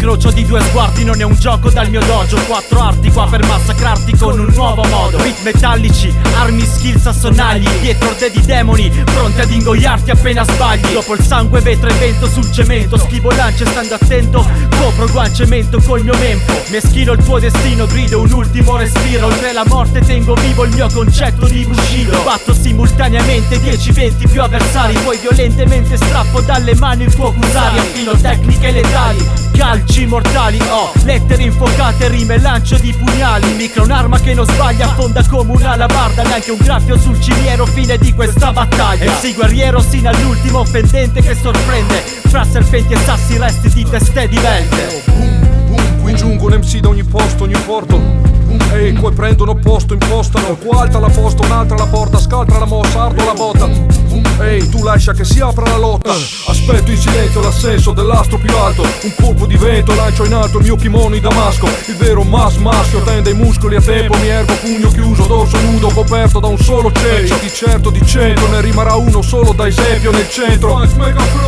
L'incrocio di due sguardi non è un gioco dal mio dojo. 4 arti qua per massacrarti con un nuovo modo. Beat metallici, armi, skills a sonagli, dietro di demoni pronti ad ingoiarti appena sbagli. Dopo il sangue vetro e vento sul cemento, schivo lance stando attento, copro guancemento col mio mempo. Meschino il tuo destino, grido un ultimo respiro. Oltre la morte tengo vivo il mio concetto di Bushido. Batto simultaneamente 10-20 più avversari, poi violentemente strappo dalle mani il tuo Kusari. Affino tecniche letali, calci mortali, lettere infuocate, rime, lancio di pugnali. Il micro è un'arma che non sbaglia, affonda come una labarda. Neanche un graffio sul cimiero, fine di questa battaglia. MC guerriero sino all'ultimo offendente che sorprende. Fra serpenti e sassi resti di teste di velde. Qui giungo un MC da ogni posto, ogni porto. Ehi, qua prendono posto, impostano. Qua alta la posta, un'altra la porta, scaltra la mossa, ardo la botta. Ehi, tu lascia che si apra la lotta. Aspetto in silenzio l'assenso dell'astro più alto. Un colpo di vento lancio in alto il mio kimono di damasco. Il vero maschio tende i muscoli a tempo. Mi ergo pugno chiuso, dorso nudo, coperto da un solo cencio. Di certo ne rimarrà uno solo da esempio nel centro.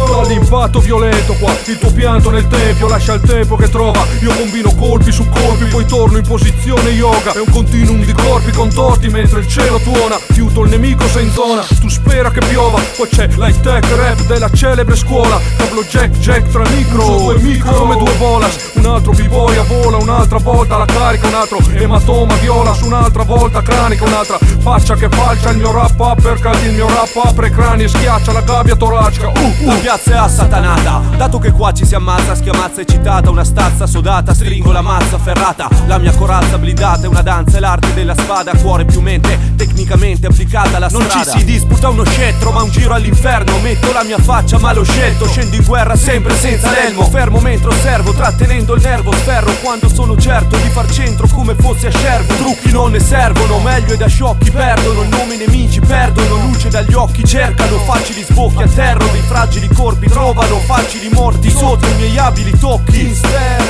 Dall'impatto violento qua, il tuo pianto nel tempio. Lascia il tempo che trova, io combino colpi su colpi. Poi torno in posizione yoga. È un continuum di corpi contorti mentre il cielo tuona. Fiuto il nemico sei in zona, tu spera che piova. Poi c'è l'high tech rap della celebre scuola. Cablo jack tra micro, due micro come due bolas. Un altro b-boy a vola, un'altra volta la carica. Un altro ematoma viola su un'altra volta cranica. Un'altra faccia che falcia il mio rap uppercut. Il mio rap apre crani e schiaccia la gabbia toracica. La piazza è assatanata, dato che qua ci si ammazza, schiamazza eccitata. Una stazza sodata, stringo la mazza ferrata. La mia corazza blindata è una danza, è l'arte della spada. Cuore più mente, tecnicamente applicata alla strada. Non ci si disputa uno scettro, ma un giro all'inferno. Metto la mia faccia ma l'ho scelto. Scendo in guerra sempre senza l'elmo. Fermo mentre osservo, trattenendo il nervo. Sferro quando sono certo di far centro come fosse a Scervo. Trucchi non ne servono, meglio e da sciocchi perdono. Il nome nemici perdono, luce dagli occhi cercano. Facili sbocchi atterro, dei fragili corpi trovano. Facili morti sotto i miei abili tocchi.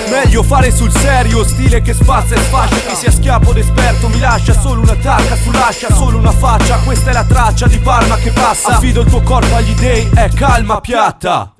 Meglio fare sul serio, stile che spazza e sfascia. Che sia schiaffo d'esperto mi lascia solo una tacca sull'ascia, solo una faccia. Questa è la traccia di Parma che passa. Affido il tuo corpo agli dei, è calma piatta.